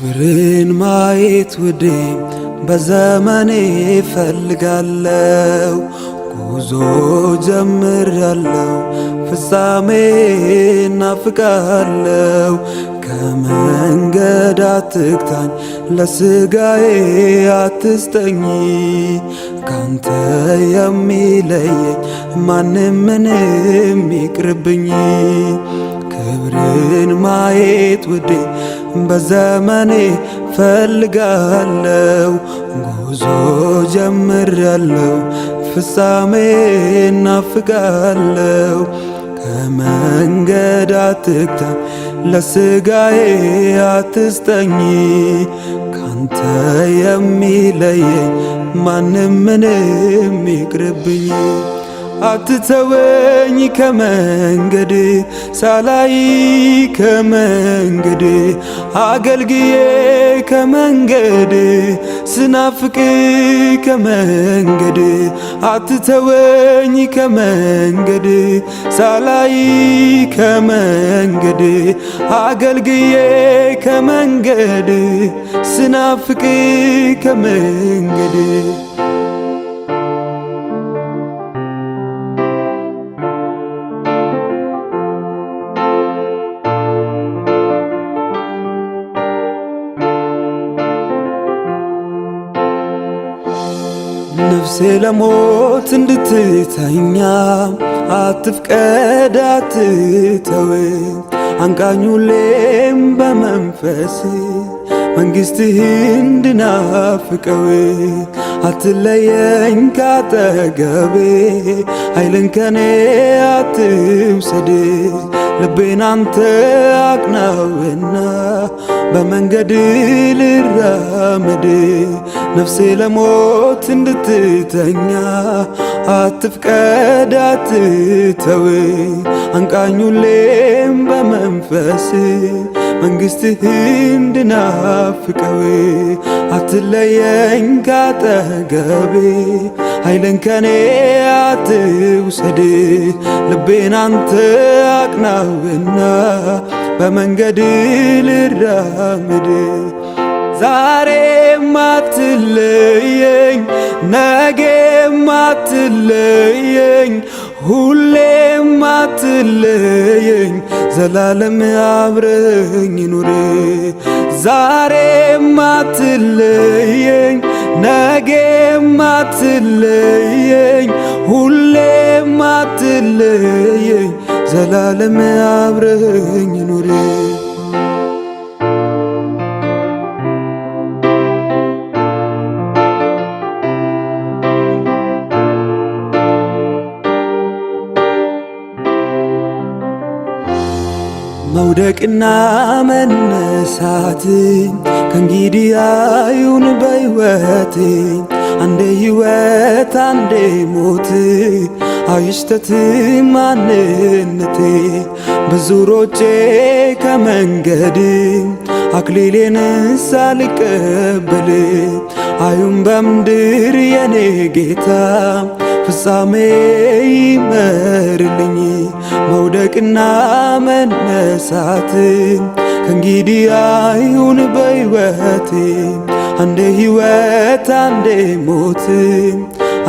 ክብርን ማየት ውዴ በዘመኔ ፈልጋለው። ጉዞ ጀምራለው ፍጻሜ ናፍቃለው። ከመንገድ አትግታኝ ለስጋዬ አትስጠኝ። ካንተ የሚለየኝ ማንም ምንም ይቅርብኝ። ክብርን ማየት ውዴ በዘመኔ ፈልጋለው። ጉዞ ጀምራለው ፍጻሜ ናፍቃለው። ከመንገድ አትግታኝ ለስጋዬ አትስጠኝ። ካንተ የሚለየኝ ማንም ምንም ይቅርብኝ። አትተወኝ ከመንገድ ሳላይ ከመንገድ አገልግዬ ከመንገድ ስናፍቅ ከመንገድ አትተወኝ ከመንገድ ሳላይ ከመንገድ አገልግዬ ከመንገድ ስናፍቅ ከመንገድ ነፍሴ ለሞት እንድትተኛ አትፍቀድ አትተወኝ። አንቃኝ ሁሌም በመንፈስ መንግሥትህ እንድናፍቀው። አትለየኝ ካጠገቤ ኃይልን ከኔ አትውሰድ። ልቤን አንተ አቅናውና በመንገድ ልራመድ። ነፍሴ ለሞት እንድትተኛ አትፍቀድ አትተወኝ። አንቃኝ ሁሌም በመንፈስ መንግሥትህ እንድናፍቀው። አትለየኝ ካጠገቤ ኃይልን ከኔ አትውሰድ። ልቤን አንተ አቅናውና በመንገድ ልራመድ። ዛሬም አትለየኝ ነገም አትለየኝ ሁሌም አትለየኝ ዘላለም አብረኝ ኑር። ዛሬም አትለየኝ ነገም አትለየኝ ሁሌም አትለየኝ ዘላለም አብረኝ ኑር። መውደቅና መነሳት ከእንግዲህ አይሁን በሕይወቴ። አንዴ ሕይወት አንዴ ሞት አይሽተት ማንነቴ። ብዙ ሮጬ ከመንገድ አክሊሌን ሳልቀበል አዩን በምድር የኔ ጌታ ፍጻሜ ይመርልኝ። መውደቅና መነሳት ከእንግዲህ አይሁን በሕይወቴ። አንዴ ሕይወት አንዴ ሞት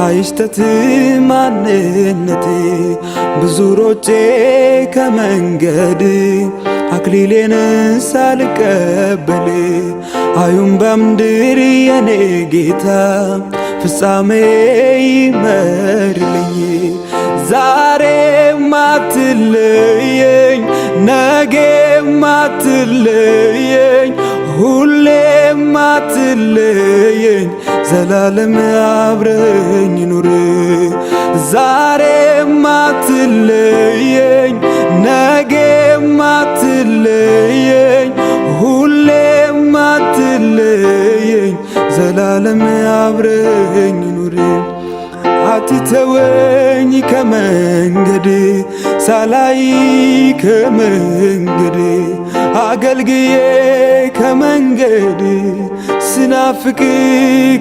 አይሽተት ማንነቴ። ብዙ ሮጬ ከመንገድ አክሊሌን ሳልቀበል አዩን በምድር የኔ ጌታ ፍጻሜ ይመርልኝ። ዛሬም አትለየኝ ነገም አትለየኝ ሁሌም አትለየኝ ዘላለም አብረኝ ኑር። ዛሬም አትለየኝ ነገም አትለየኝ ሁሌም አትለየኝ ዘላለም አብረኝ ኑር። አትተወኝ ከመንገድ ሳላይ ከመንገድ አገልግዬ ከመንገድ ስናፍቅ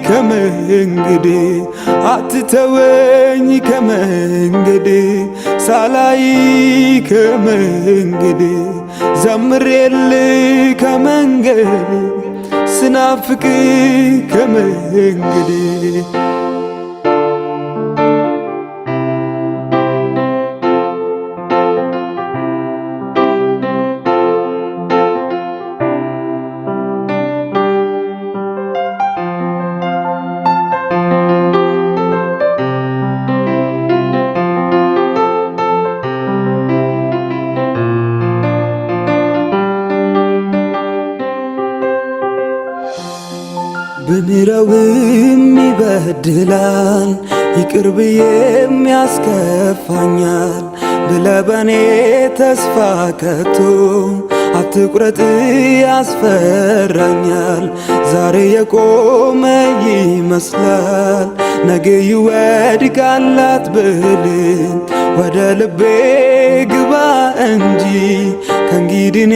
ከመንገድ አትተወኝ ከመንገድ ሳላይ ከመንገድ ዘምሬል ከመንገድ ስናፍቅ ከመንገዴ ብምረውም ይበድላል ይቅር ብዬም ያስከፋኛል ብለህ በኔ ተስፋ ከቶ አትቁረጥ ያስፈራኛል። ዛሬ የቆመ ይመስላል ነገ ይወድቃል አትበልም። ወደ ልቤ ግባ እንጂ ከእንግዲህ እኔ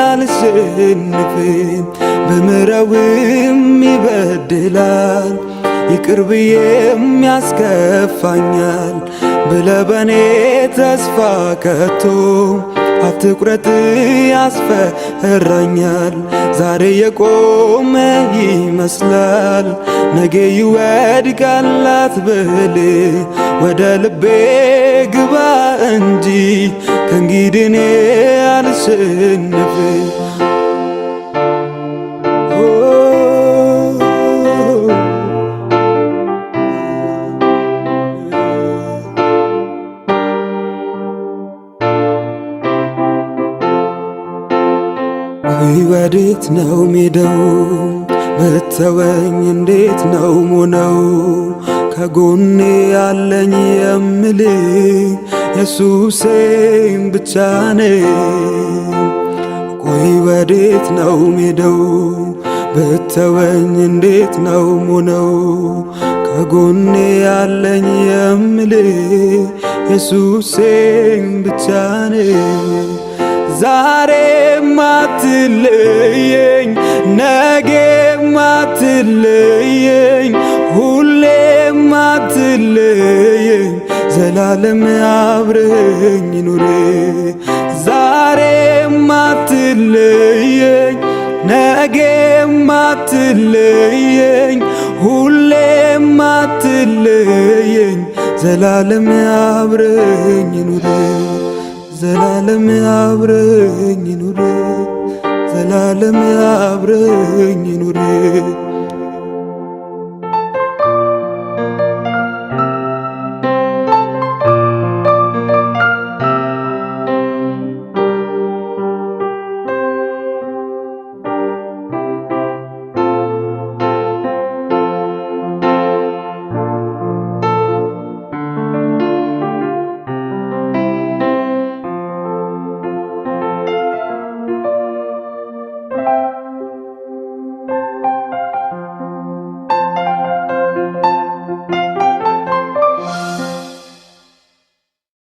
አልሸንፍም። ብምረውም ይበድላል ይቅር ብዬም ያስከፋኛል ብለህ በኔ ተስፋ ከቶ አትቁረጥ ያስፈራኛል። ዛሬ የቆመ ይመስላል ነገ ይወድቃል አትበል። ወደ ልቤ ግባ እንጂ ከእንግዲህ እኔ አልሸንፍም። ወዴት ነው ሜዳው ብትተወኝ እንዴት ነው ሞነው? ከጎኔ ያለኝ የምል ኢየሱሴም ብቻ ነኝ። ቆይ ወዴት ነው ሜዳው ብትተወኝ እንዴት ነው ሞነው? ከጎኔ ያለኝ የምል ኢየሱሴም ብቻ ነኝ። ዛሬም አትለየኝ ነገም አትለየኝ ሁሌም አትለየኝ ዘላለም አብረኸኝ ኑር። ዛሬም አትለየኝ ነገም አትለየኝ ሁሌም አትለየኝ ዘላለም አብረኸኝ ኑር። ዘላለም አብረኸኝ ኑር ዘላለም አብረኸኝ ኑር።